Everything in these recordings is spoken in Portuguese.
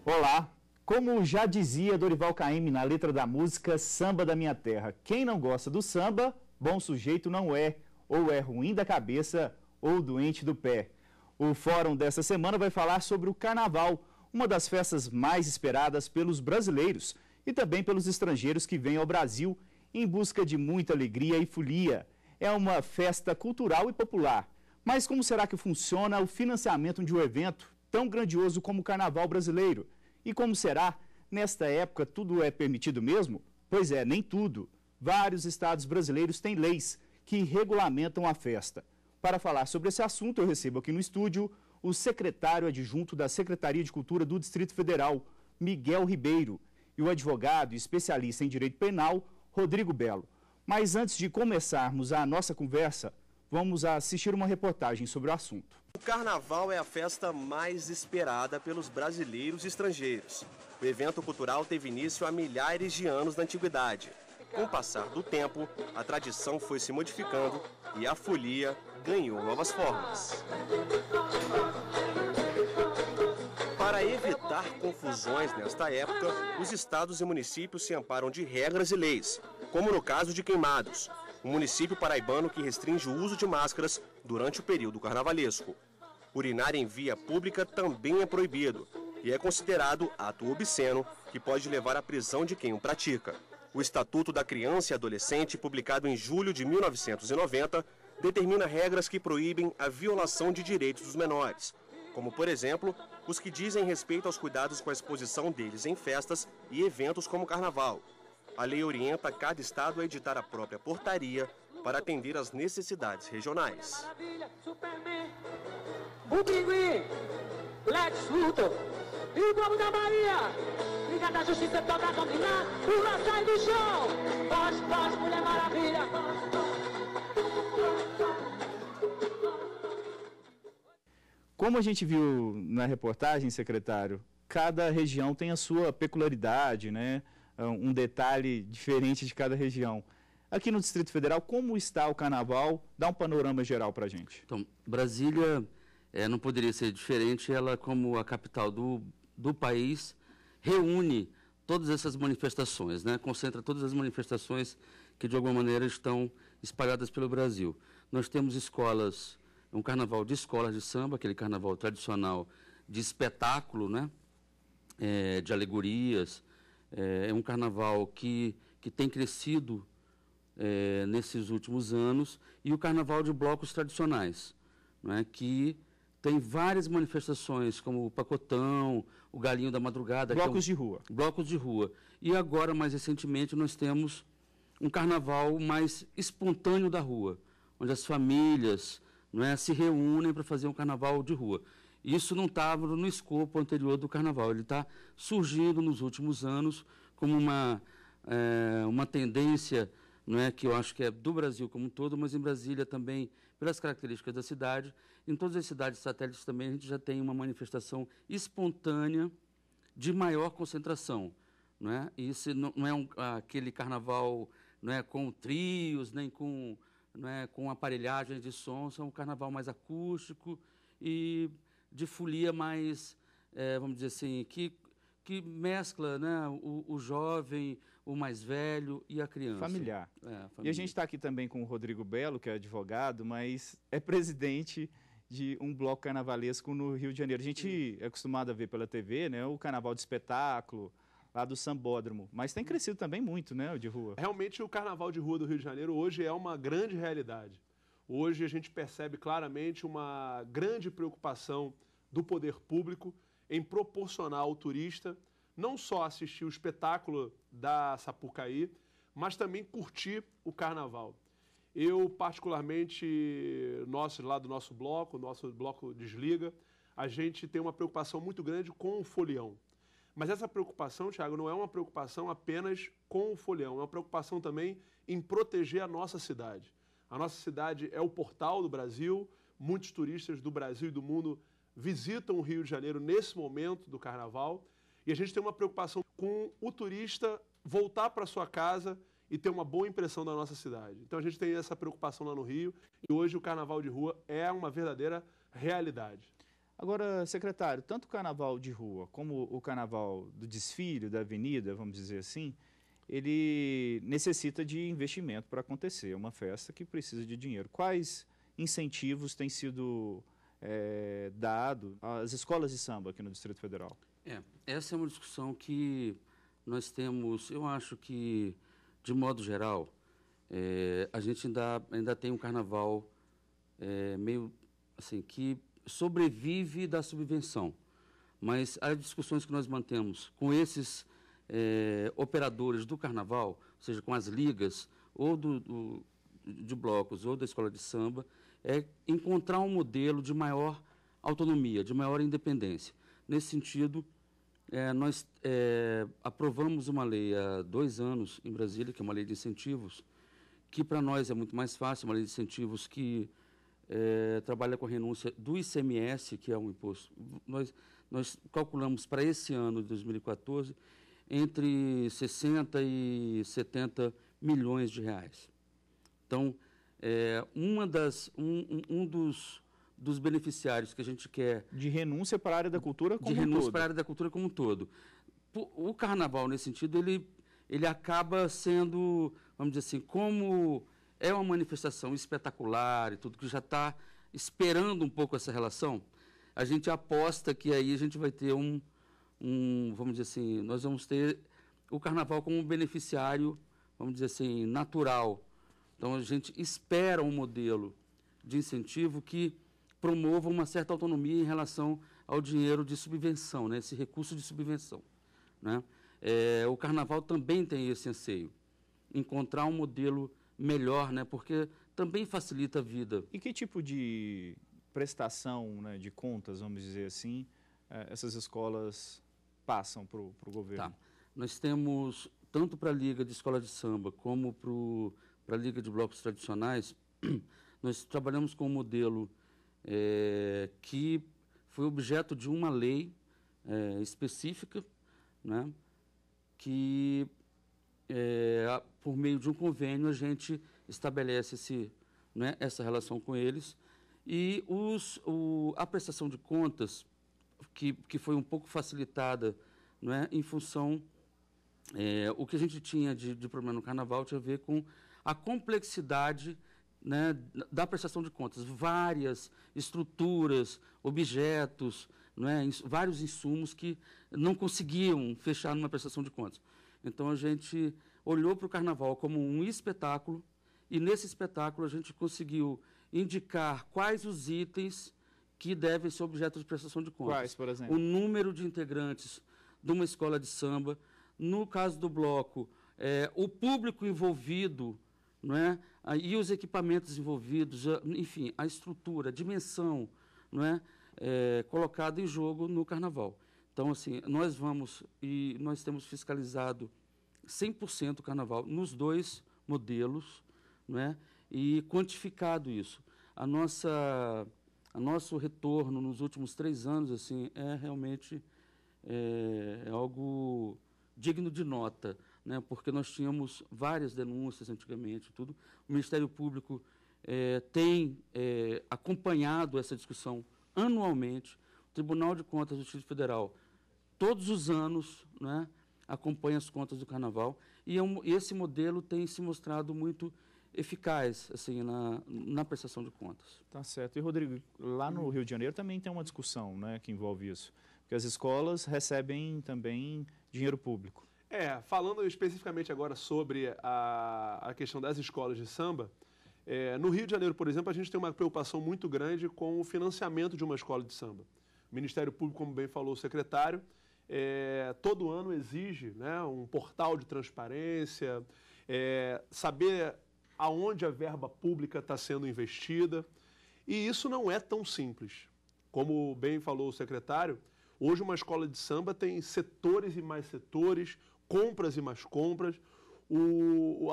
Olá! Como já dizia Dorival Caymmi na letra da música Samba da Minha Terra, quem não gosta do samba, bom sujeito não é, ou é ruim da cabeça ou doente do pé. O fórum dessa semana vai falar sobre o Carnaval, uma das festas mais esperadas pelos brasileiros e também pelos estrangeiros que vêm ao Brasil em busca de muita alegria e folia. É uma festa cultural e popular. Mas como será que funciona o financiamento de um evento tão grandioso como o Carnaval brasileiro? E como será? Nesta época, tudo é permitido mesmo? Pois é, nem tudo. Vários estados brasileiros têm leis que regulamentam a festa. Para falar sobre esse assunto, eu recebo aqui no estúdio o secretário adjunto da Secretaria de Cultura do Distrito Federal, Miguel Ribeiro, e o advogado e especialista em direito penal, Rodrigo Belo. Mas antes de começarmos a nossa conversa, vamos assistir uma reportagem sobre o assunto. O Carnaval é a festa mais esperada pelos brasileiros e estrangeiros. O evento cultural teve início há milhares de anos na antiguidade. Com o passar do tempo, a tradição foi se modificando e a folia ganhou novas formas. Para evitar confusões nesta época, os estados e municípios se amparam de regras e leis, como no caso de Queimados, um município paraibano que restringe o uso de máscaras durante o período carnavalesco. Urinar em via pública também é proibido e é considerado ato obsceno que pode levar à prisão de quem o pratica. O Estatuto da Criança e Adolescente, publicado em julho de 1990, determina regras que proíbem a violação de direitos dos menores, como, por exemplo, os que dizem respeito aos cuidados com a exposição deles em festas e eventos como o Carnaval. A lei orienta cada estado a editar a própria portaria para atender às necessidades regionais. O Pinguim, Lex Luthor e o povo da Bahia. Liga da Justiça toca dominar, pula, sai do chão. Pode, Mulher Maravilha. Como a gente viu na reportagem, secretário, cada região tem a sua peculiaridade, né? Um detalhe diferente de cada região. Aqui no Distrito Federal, como está o Carnaval? Dá um panorama geral para a gente. Então, Brasília não poderia ser diferente. Ela, como a capital do país, reúne todas essas manifestações, né? Concentra todas as manifestações que, de alguma maneira, estão espalhadas pelo Brasil. Nós temos escolas, um carnaval de escolas de samba, aquele carnaval tradicional de espetáculo, né? De alegorias. É um carnaval que tem crescido nesses últimos anos, e o carnaval de blocos tradicionais, né, que tem várias manifestações, como o Pacotão, o Galinho da Madrugada. Blocos de rua. Blocos de rua. E agora, mais recentemente, nós temos um carnaval mais espontâneo da rua, onde as famílias, né, se reúnem para fazer um carnaval de rua. Isso não estava no escopo anterior do carnaval. Ele está surgindo nos últimos anos como uma tendência, não é, que eu acho que é do Brasil como um todo, mas em Brasília também, pelas características da cidade. Em todas as cidades satélites também a gente já tem uma manifestação espontânea de maior concentração. Não é? E isso não é aquele carnaval, não é, com trios, nem com, não é, com aparelhagens de som. É um carnaval mais acústico e de folia mais, vamos dizer assim, que mescla, né, o jovem, o mais velho e a criança. Familiar. E a gente está aqui também com o Rodrigo Belo, que é advogado, mas é presidente de um bloco carnavalesco no Rio de Janeiro. A gente é acostumado a ver pela TV, né, o carnaval de espetáculo, lá do Sambódromo, mas tem crescido também muito, né, o de rua. Realmente o carnaval de rua do Rio de Janeiro hoje é uma grande realidade. Hoje a gente percebe claramente uma grande preocupação do poder público em proporcionar ao turista não só assistir o espetáculo da Sapucaí, mas também curtir o carnaval. Eu, particularmente, lá do nosso bloco Desliga, a gente tem uma preocupação muito grande com o folião. Mas essa preocupação, Thiago, não é uma preocupação apenas com o folião, é uma preocupação também em proteger a nossa cidade. A nossa cidade é o portal do Brasil, muitos turistas do Brasil e do mundo visitam o Rio de Janeiro nesse momento do Carnaval, e a gente tem uma preocupação com o turista voltar para sua casa e ter uma boa impressão da nossa cidade. Então a gente tem essa preocupação lá no Rio, e hoje o Carnaval de Rua é uma verdadeira realidade. Agora, secretário, tanto o carnaval de rua como o carnaval do desfile, da avenida, vamos dizer assim, ele necessita de investimento para acontecer. É uma festa que precisa de dinheiro. Quais incentivos têm sido dados às escolas de samba aqui no Distrito Federal? Essa é uma discussão que nós temos, eu acho que, de modo geral, a gente ainda tem um carnaval meio assim, que sobrevive da subvenção. Mas as discussões que nós mantemos com esses operadores do carnaval, ou seja, com as ligas, ou de blocos, ou da escola de samba, é encontrar um modelo de maior autonomia, de maior independência. Nesse sentido, nós aprovamos uma lei há 2 anos em Brasília, que é uma lei de incentivos, que para nós é muito mais fácil, uma lei de incentivos que trabalha com a renúncia do ICMS, que é um imposto. Nós calculamos para esse ano de 2014 entre 60 e 70 milhões de reais. Então, um dos beneficiários que a gente quer... De renúncia para a área da cultura como um todo. De renúncia para a área da cultura como um todo. O carnaval, nesse sentido, ele acaba sendo, vamos dizer assim, como é uma manifestação espetacular e tudo, que já está esperando um pouco essa relação, a gente aposta que aí a gente vai ter vamos dizer assim, nós vamos ter o carnaval como um beneficiário, vamos dizer assim, natural. Então, a gente espera um modelo de incentivo que promova uma certa autonomia em relação ao dinheiro de subvenção, né, esse recurso de subvenção, né? O carnaval também tem esse anseio, encontrar um modelo melhor, né, porque também facilita a vida. E que tipo de prestação, né, de contas, vamos dizer assim, essas escolas passam para o governo? Tá. Nós temos, tanto para a Liga de Escola de Samba como para a Liga de Blocos Tradicionais, nós trabalhamos com um modelo que foi objeto de uma lei específica, né, que, por meio de um convênio, a gente estabelece essa relação com eles. E a prestação de contas, que foi um pouco facilitada, não é, em função... o que a gente tinha de problema no carnaval tinha a ver com a complexidade, né, da prestação de contas. Várias estruturas, objetos, não é, vários insumos que não conseguiam fechar numa prestação de contas. Então, a gente olhou para o carnaval como um espetáculo e, nesse espetáculo, a gente conseguiu indicar quais os itens que devem ser objeto de prestação de contas. Quais, por exemplo? O número de integrantes de uma escola de samba, no caso do bloco, o público envolvido, não é? E os equipamentos envolvidos, enfim, a estrutura, a dimensão, não é? Colocada em jogo no carnaval. Então, assim, nós temos fiscalizado 100% o carnaval nos 2 modelos, não é? E quantificado isso. Nosso retorno nos últimos 3 anos, assim, realmente algo digno de nota, né? Porque nós tínhamos várias denúncias antigamente, tudo. O Ministério Público tem acompanhado essa discussão anualmente. O Tribunal de Contas do Distrito Federal, todos os anos, né, acompanha as contas do carnaval, e esse modelo tem se mostrado muito eficaz, assim, na prestação de contas. Tá certo. E, Rodrigo, lá no Rio de Janeiro também tem uma discussão, né, que envolve isso, porque as escolas recebem também dinheiro público. Falando especificamente agora sobre a questão das escolas de samba, no Rio de Janeiro, por exemplo, a gente tem uma preocupação muito grande com o financiamento de uma escola de samba. O Ministério Público, como bem falou o secretário, todo ano exige, né, um portal de transparência, saber aonde a verba pública está sendo investida. E isso não é tão simples. Como bem falou o secretário, hoje uma escola de samba tem setores e mais setores, compras e mais compras.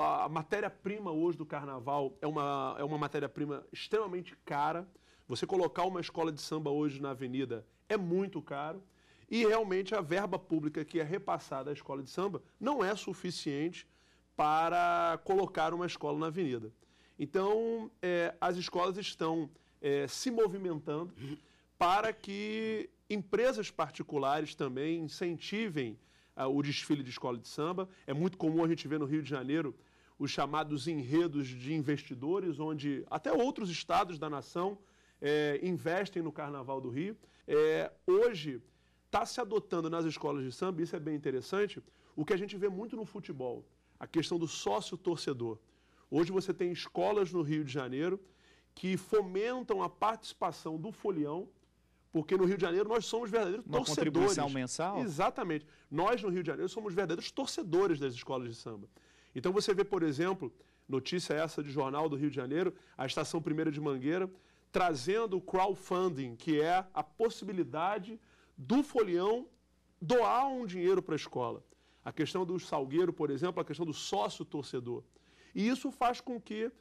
A matéria-prima hoje do carnaval é uma matéria-prima extremamente cara. Você colocar uma escola de samba hoje na avenida é muito caro. E realmente a verba pública que é repassada à escola de samba não é suficiente para colocar uma escola na avenida. Então, as escolas estão se movimentando para que empresas particulares também incentivem o desfile de escola de samba. É muito comum a gente ver no Rio de Janeiro os chamados enredos de investidores, onde até outros estados da nação investem no Carnaval do Rio. Hoje está se adotando nas escolas de samba, isso é bem interessante, o que a gente vê muito no futebol, a questão do sócio-torcedor. Hoje você tem escolas no Rio de Janeiro que fomentam a participação do folião, porque no Rio de Janeiro nós somos verdadeiros torcedores. Uma contribuição mensal? Exatamente. Nós no Rio de Janeiro somos verdadeiros torcedores das escolas de samba. Então você vê, por exemplo, notícia essa de jornal do Rio de Janeiro, a Estação 1ª de Mangueira, trazendo o crowdfunding, que é a possibilidade do folião doar um dinheiro para a escola. A questão do salgueiro, por exemplo, a questão do sócio-torcedor. E isso faz com que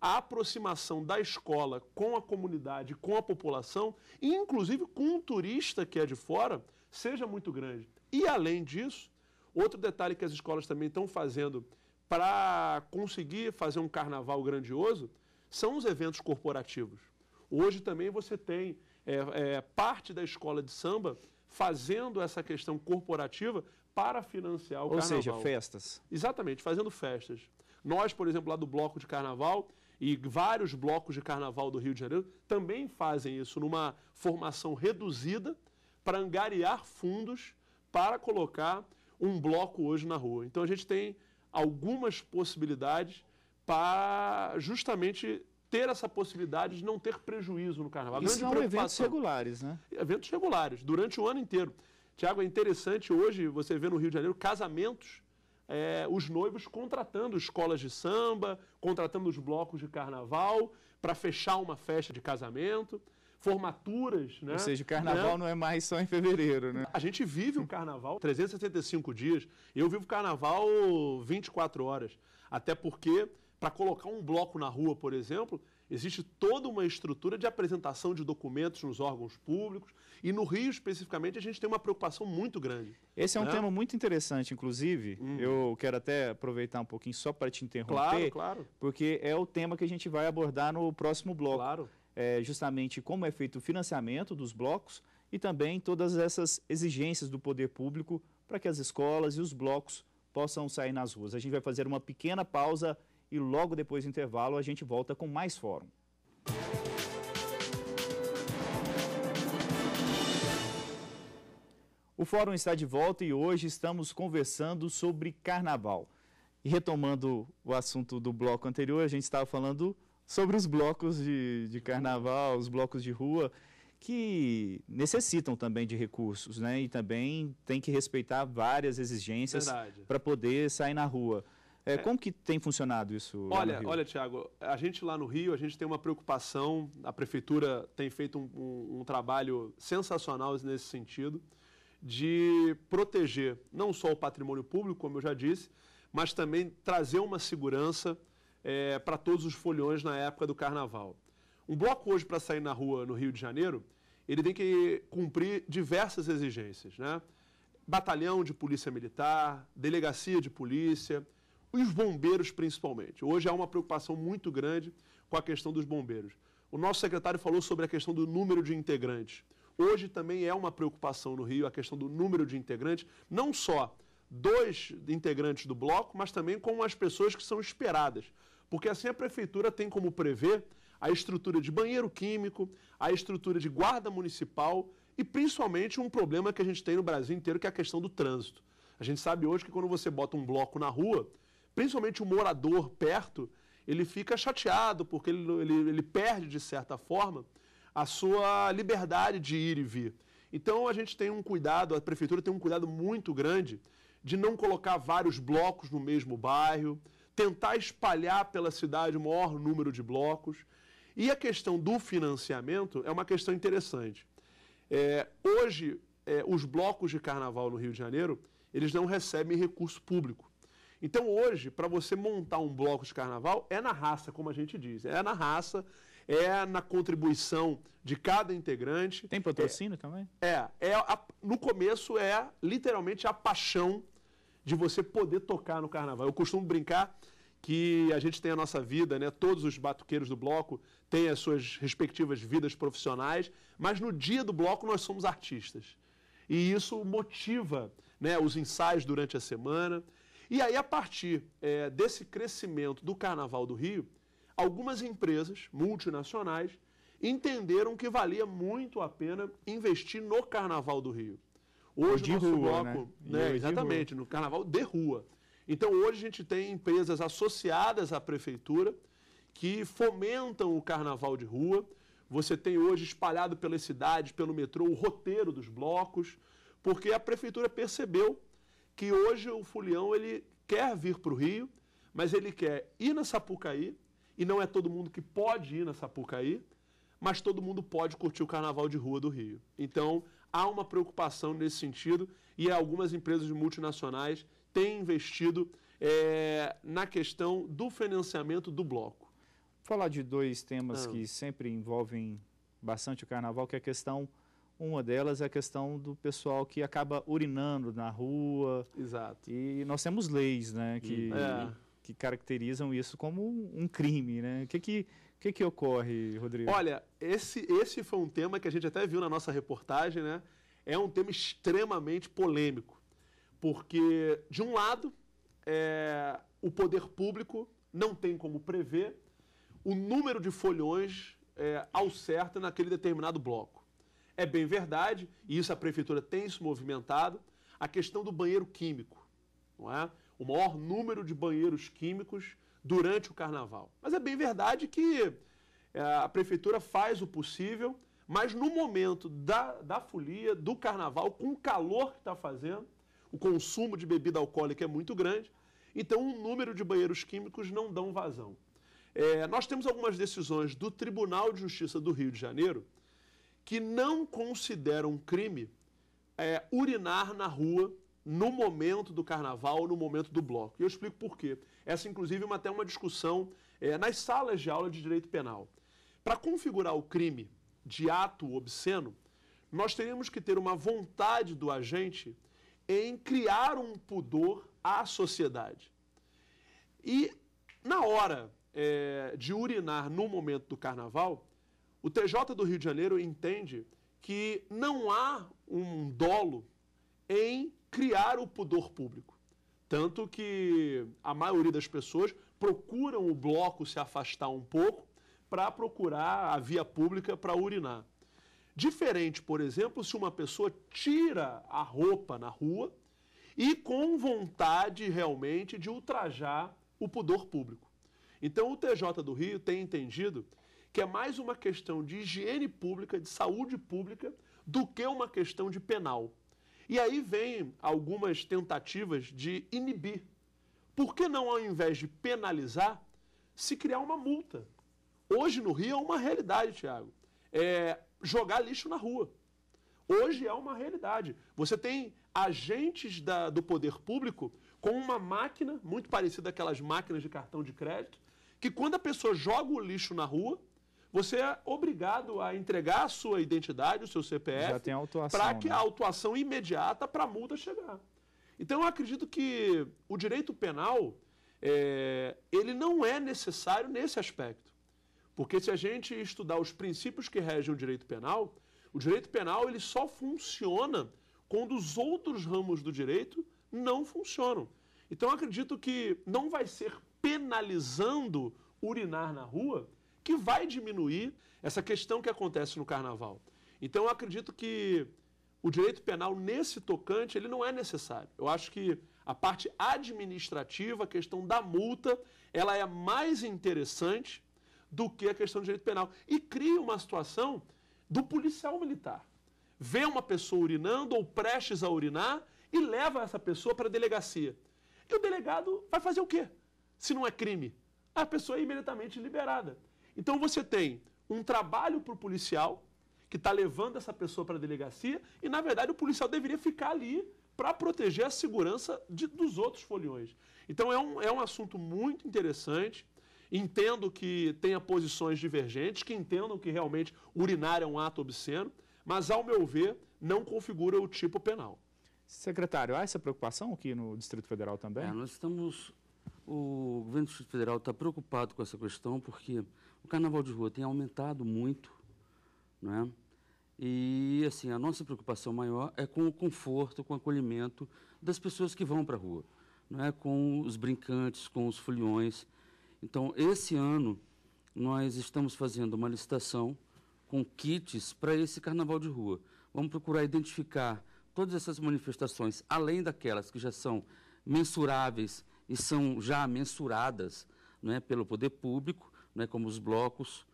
a aproximação da escola com a comunidade, com a população, e inclusive com um turista que é de fora, seja muito grande. E, além disso, outro detalhe que as escolas também estão fazendo para conseguir fazer um carnaval grandioso são os eventos corporativos. Hoje também você tem parte da escola de samba fazendo essa questão corporativa para financiar o carnaval. Ou seja, festas. Exatamente, fazendo festas. Nós, por exemplo, lá do Bloco de Carnaval, e vários blocos de carnaval do Rio de Janeiro também fazem isso numa formação reduzida para angariar fundos para colocar um bloco hoje na rua. Então a gente tem algumas possibilidades para justamente ter essa possibilidade de não ter prejuízo no carnaval. Isso são eventos regulares, né? Eventos regulares, durante o ano inteiro. Tiago, é interessante hoje você ver no Rio de Janeiro casamentos, os noivos contratando escolas de samba, contratando os blocos de carnaval para fechar uma festa de casamento, formaturas, né? Ou seja, o carnaval não é mais só em fevereiro, né? A gente vive o carnaval 365 dias. Eu vivo o carnaval 24 horas. Até porque, para colocar um bloco na rua, por exemplo, existe toda uma estrutura de apresentação de documentos nos órgãos públicos. E no Rio, especificamente, a gente tem uma preocupação muito grande. Esse é um tema muito interessante, inclusive. Eu quero até aproveitar um pouquinho só para te interromper. Claro. Porque é o tema que a gente vai abordar no próximo bloco. Claro. Justamente como é feito o financiamento dos blocos e também todas essas exigências do poder público para que as escolas e os blocos possam sair nas ruas. A gente vai fazer uma pequena pausa e logo depois do intervalo a gente volta com mais fórum. O fórum está de volta e hoje estamos conversando sobre carnaval. E retomando o assunto do bloco anterior, a gente estava falando sobre os blocos de carnaval, os blocos de rua, que necessitam também de recursos, né? E também tem que respeitar várias exigências para poder sair na rua. Como que tem funcionado isso lá no Rio? Olha, Tiago, a gente lá no Rio, a gente tem uma preocupação, a Prefeitura tem feito um trabalho sensacional nesse sentido, de proteger não só o patrimônio público, como eu já disse, mas também trazer uma segurança para todos os foliões na época do carnaval. Um bloco hoje para sair na rua no Rio de Janeiro, ele tem que cumprir diversas exigências, né? Batalhão de polícia militar, delegacia de polícia, os bombeiros principalmente. Hoje há uma preocupação muito grande com a questão dos bombeiros. O nosso secretário falou sobre a questão do número de integrantes. Hoje também é uma preocupação no Rio a questão do número de integrantes, não só dos integrantes do bloco, mas também com as pessoas que são esperadas. Porque assim a Prefeitura tem como prever a estrutura de banheiro químico, a estrutura de guarda municipal e principalmente um problema que a gente tem no Brasil inteiro, que é a questão do trânsito. A gente sabe hoje que quando você bota um bloco na rua, principalmente o morador perto, ele fica chateado porque ele perde, de certa forma, a sua liberdade de ir e vir. Então a gente tem um cuidado, a Prefeitura tem um cuidado muito grande de não colocar vários blocos no mesmo bairro, tentar espalhar pela cidade o maior número de blocos. E a questão do financiamento é uma questão interessante. Hoje, os blocos de carnaval no Rio de Janeiro, eles não recebem recurso público. Então hoje, para você montar um bloco de carnaval, é na raça, como a gente diz. É na raça, é na contribuição de cada integrante. Tem patrocínio também? No começo literalmente a paixão de você poder tocar no carnaval. Eu costumo brincar que a gente tem a nossa vida, né? Todos os batuqueiros do bloco têm as suas respectivas vidas profissionais, mas no dia do bloco nós somos artistas. E isso motiva, né, os ensaios durante a semana. E aí, a partir desse crescimento do Carnaval do Rio, algumas empresas multinacionais entenderam que valia muito a pena investir no Carnaval do Rio. Hoje o nosso bloco, né? Exatamente, no Carnaval de rua. Então, hoje a gente tem empresas associadas à prefeitura que fomentam o carnaval de rua. Você tem hoje espalhado pelas cidades, pelo metrô, o roteiro dos blocos, porque a prefeitura percebeu que hoje o folião ele quer vir para o Rio, mas ele quer ir na Sapucaí, e não é todo mundo que pode ir na Sapucaí, mas todo mundo pode curtir o carnaval de rua do Rio. Então, há uma preocupação nesse sentido, e algumas empresas multinacionais têm investido na questão do financiamento do bloco. Vou falar de dois temas que sempre envolvem bastante o carnaval, que é a questão, uma delas é a questão do pessoal que acaba urinando na rua. Exato. E nós temos leis, né, que caracterizam isso como um crime, né? O que ocorre, Rodrigo? Olha, esse foi um tema que a gente até viu na nossa reportagem, né? É um tema extremamente polêmico. Porque, de um lado, o poder público não tem como prever o número de foliões ao certo naquele determinado bloco. É bem verdade, e isso a prefeitura tem se movimentado, a questão do banheiro químico, não é? O maior número de banheiros químicos durante o carnaval. Mas é bem verdade que a prefeitura faz o possível, mas no momento da folia, do carnaval, com o calor que está fazendo, o consumo de bebida alcoólica é muito grande, então o número de banheiros químicos não dão vazão. Nós temos algumas decisões do Tribunal de Justiça do Rio de Janeiro que não consideram crime urinar na rua no momento do carnaval, no momento do bloco. E eu explico por quê. Essa, inclusive, é até uma discussão nas salas de aula de direito penal. Para configurar o crime de ato obsceno, nós teríamos que ter uma vontade do agente em criar um pudor à sociedade. E, na hora de urinar no momento do carnaval, o TJ do Rio de Janeiro entende que não há um dolo em criar o pudor público. Tanto que a maioria das pessoas procuram o bloco se afastar um pouco para procurar a via pública para urinar. Diferente, por exemplo, se uma pessoa tira a roupa na rua e com vontade realmente de ultrajar o pudor público. Então o TJ do Rio tem entendido que é mais uma questão de higiene pública, de saúde pública, do que uma questão de penal. E aí vem algumas tentativas de inibir. Por que não, ao invés de penalizar, se criar uma multa? Hoje no Rio é uma realidade, Thiago. Jogar lixo na rua. Hoje é uma realidade. Você tem agentes do poder público com uma máquina, muito parecida àquelas máquinas de cartão de crédito, que quando a pessoa joga o lixo na rua, você é obrigado a entregar a sua identidade, o seu CPF, para que a autuação imediata para a multa chegar. Então, eu acredito que o direito penal, ele não é necessário nesse aspecto. Porque se a gente estudar os princípios que regem o direito penal ele só funciona quando os outros ramos do direito não funcionam. Então, eu acredito que não vai ser penalizando urinar na rua que vai diminuir essa questão que acontece no carnaval. Então, eu acredito que o direito penal, nesse tocante, ele não é necessário. Eu acho que a parte administrativa, a questão da multa, ela é mais interessante do que a questão do direito penal. E cria uma situação do policial militar. Vê uma pessoa urinando ou prestes a urinar e leva essa pessoa para a delegacia. E o delegado vai fazer o quê? Se não é crime? A pessoa é imediatamente liberada. Então você tem um trabalho para o policial que está levando essa pessoa para a delegacia e, na verdade, o policial deveria ficar ali para proteger a segurança dos outros foliões. Então é um assunto muito interessante. Entendo que tenha posições divergentes, que entendam que realmente urinar é um ato obsceno, mas, ao meu ver, não configura o tipo penal. Secretário, há essa preocupação aqui no Distrito Federal também? Nós estamos O governo do Distrito Federal está preocupado com essa questão porque o carnaval de rua tem aumentado muito, né? E, assim, a nossa preocupação maior é com o conforto, com o acolhimento das pessoas que vão para a rua, não é? Com os brincantes, com os foliões. Então, esse ano, nós estamos fazendo uma licitação com kits para esse carnaval de rua. Vamos procurar identificar todas essas manifestações, além daquelas que já são mensuráveis e são já mensuradas, não é, pelo poder público, não é, como os blocos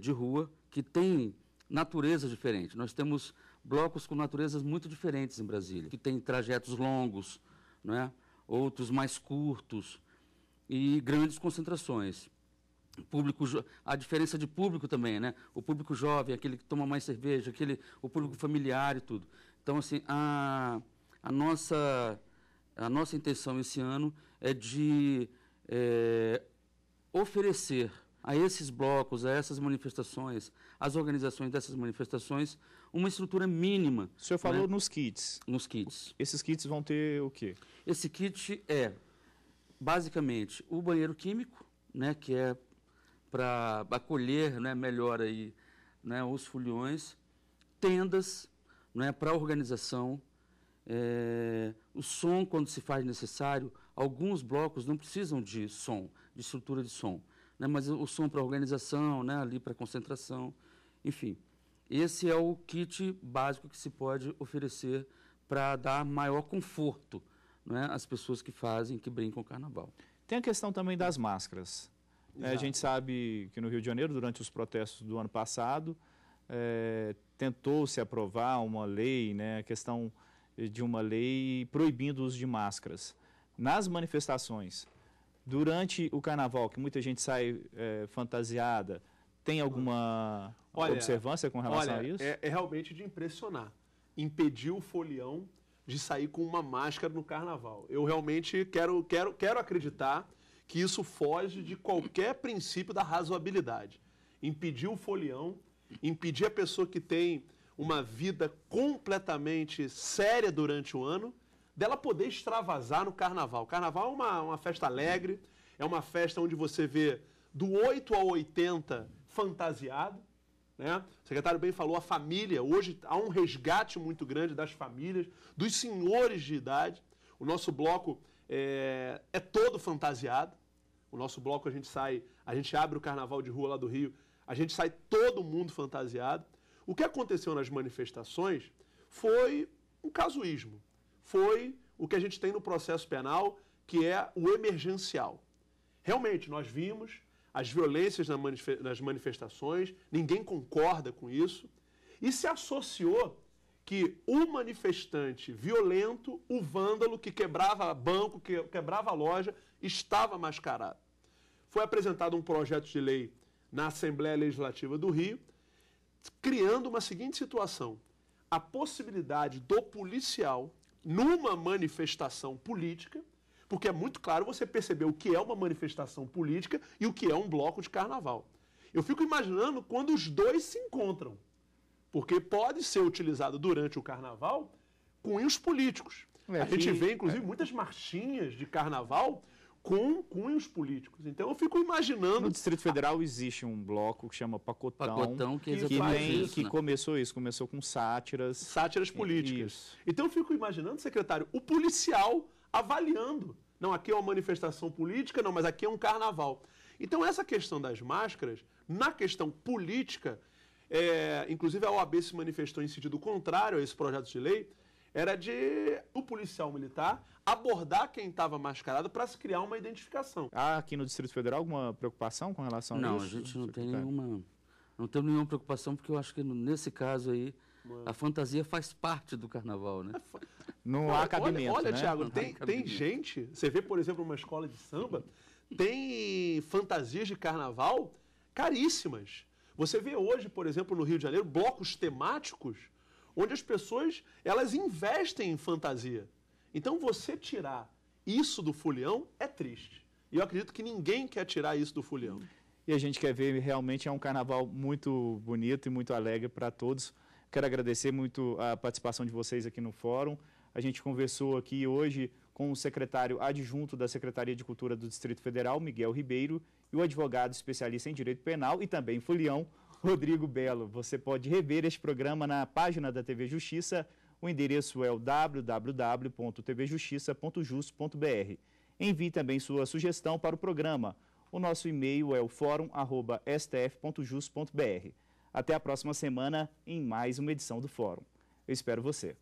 de rua, que têm natureza diferente. Nós temos blocos com naturezas muito diferentes em Brasília, que têm trajetos longos, não é, outros mais curtos e grandes concentrações. A diferença de público também, né? O público jovem, aquele que toma mais cerveja, o público familiar e tudo. Então, assim, a nossa intenção esse ano é de oferecer a esses blocos, a essas manifestações, às organizações dessas manifestações, uma estrutura mínima. O senhor falou, né, nos kits. Nos kits. Esses kits vão ter o quê? Esse kit é, basicamente, o banheiro químico, né, que é para acolher, né, melhor aí, né, os foliões, tendas, né, para organização, o som quando se faz necessário. Alguns blocos não precisam de som, de estrutura de som, né, mas o som para organização, né, ali para concentração, enfim. Esse é o kit básico que se pode oferecer para dar maior conforto, né, às pessoas que brincam o carnaval. Tem a questão também das máscaras. A gente sabe que no Rio de Janeiro, durante os protestos do ano passado, tentou-se aprovar uma lei, né, a questão de uma lei proibindo o uso de máscaras. Nas manifestações, durante o carnaval, que muita gente sai fantasiada, tem alguma observância com relação a isso? É realmente de impressionar. Impedir o folião de sair com uma máscara no carnaval. Eu realmente quero acreditar que isso foge de qualquer princípio da razoabilidade. Impedir o folião, impedir a pessoa que tem uma vida completamente séria durante o ano, dela poder extravasar no carnaval. O carnaval é uma festa alegre, é uma festa onde você vê do 8 ao 80 fantasiado, né? O secretário bem falou, a família, hoje há um resgate muito grande das famílias, dos senhores de idade. O nosso bloco é todo fantasiado. O nosso bloco, a gente abre o carnaval de rua lá do Rio, a gente sai todo mundo fantasiado. O que aconteceu nas manifestações foi um casuísmo. Foi o que a gente tem no processo penal, que é o emergencial. Realmente, nós vimos as violências nas manifestações, ninguém concorda com isso, e se associou que o manifestante violento, o vândalo que quebrava banco, que quebrava loja, estava mascarado. Foi apresentado um projeto de lei na Assembleia Legislativa do Rio, criando uma seguinte situação: a possibilidade do policial, numa manifestação política, porque é muito claro você perceber o que é uma manifestação política e o que é um bloco de carnaval. Eu fico imaginando quando os dois se encontram, porque pode ser utilizado durante o carnaval cunhos políticos. A gente vê, inclusive, muitas marchinhas de carnaval com cunhos políticos. Então eu fico imaginando... No Distrito Federal existe um bloco que chama Pacotão, que começou com sátiras. Sátiras políticas. Então eu fico imaginando, secretário, o policial avaliando. Não, aqui é uma manifestação política, não, mas aqui é um carnaval. Então essa questão das máscaras, na questão política, inclusive a OAB se manifestou em sentido contrário a esse projeto de lei, era de o policial militar abordar quem estava mascarado para se criar uma identificação. Há aqui no Distrito Federal alguma preocupação com relação a isso? Não, a gente não tem nenhuma preocupação, porque eu acho que nesse caso aí, a fantasia faz parte do carnaval, né? Não há cabimento, olha, né? Thiago, tem gente, você vê, por exemplo, uma escola de samba, tem fantasias de carnaval caríssimas. Você vê hoje, por exemplo, no Rio de Janeiro, blocos temáticos onde as pessoas, elas investem em fantasia. Então, você tirar isso do folião é triste. E eu acredito que ninguém quer tirar isso do folião. E a gente quer ver, realmente é um carnaval muito bonito e muito alegre para todos. Quero agradecer muito a participação de vocês aqui no fórum. A gente conversou aqui hoje com o secretário adjunto da Secretaria de Cultura do Distrito Federal, Miguel Ribeiro, e o advogado especialista em direito penal e também folião, Rodrigo Belo. Você pode rever este programa na página da TV Justiça. O endereço é o www.tvjustiça.jus.br. Envie também sua sugestão para o programa. O nosso e-mail é o forum@stf.jus.br. Até a próxima semana em mais uma edição do Fórum. Eu espero você.